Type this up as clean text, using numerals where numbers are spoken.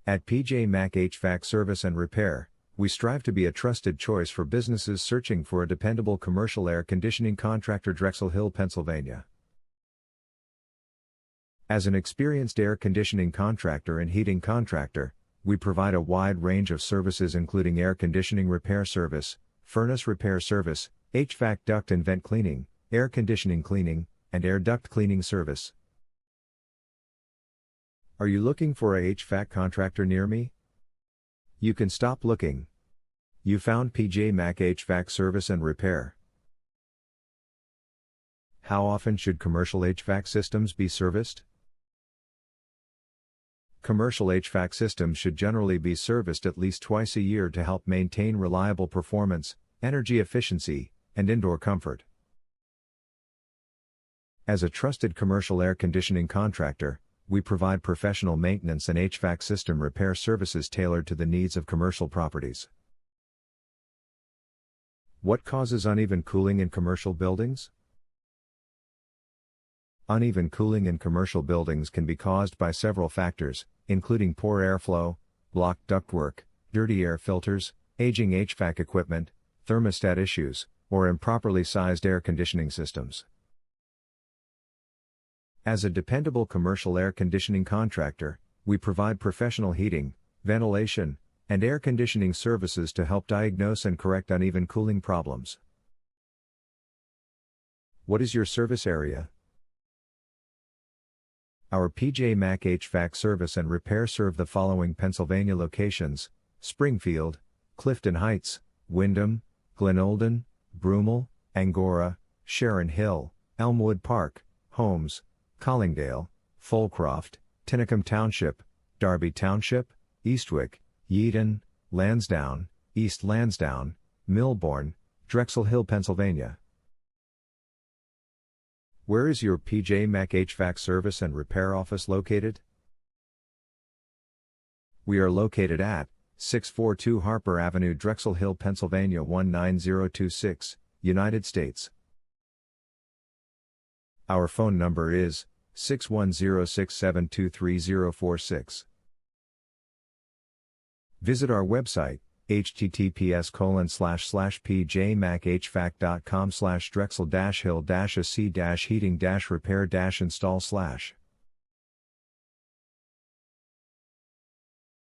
At PJ Mac HVAC Service and Repair, we strive to be a trusted choice for businesses searching for a dependable commercial air conditioning contractor. Drexel Hill, Pennsylvania. As an experienced air conditioning contractor and heating contractor, we provide a wide range of services including air conditioning repair service, furnace repair service, HVAC duct and vent cleaning, air conditioning cleaning, and air duct cleaning service. Are you looking for a HVAC contractor near me? You can stop looking. You found PJ Mac HVAC Service and Repair. How often should commercial HVAC systems be serviced? Commercial HVAC systems should generally be serviced at least twice a year to help maintain reliable performance, energy efficiency, and indoor comfort. As a trusted commercial air conditioning contractor, we provide professional maintenance and HVAC system repair services tailored to the needs of commercial properties. What causes uneven cooling in commercial buildings? Uneven cooling in commercial buildings can be caused by several factors, including poor airflow, blocked ductwork, dirty air filters, aging HVAC equipment, thermostat issues, or improperly sized air conditioning systems. As a dependable commercial air conditioning contractor, we provide professional heating, ventilation, and air conditioning services to help diagnose and correct uneven cooling problems. What is your service area? Our PJ Mac HVAC Service and Repair serve the following Pennsylvania locations: Springfield, Clifton Heights, Wyndom, Glenolden, Broomall, Angora, Sharon Hill, Elmwood Park, Holmes, Collingdale, Folcroft, Tinicum Township, Darby Township, Eastwick, Yeadon, Lansdowne, East Lansdowne, Millbourne, Drexel Hill, Pennsylvania. Where is your PJ Mac HVAC Service and Repair office located? We are located at 642 Harper Avenue, Drexel Hill, Pennsylvania 19026, United States. Our phone number is 610-672-3046. Visit our website, https://pjmachvac.com/drexel-hill-ac-heating-repair-install/.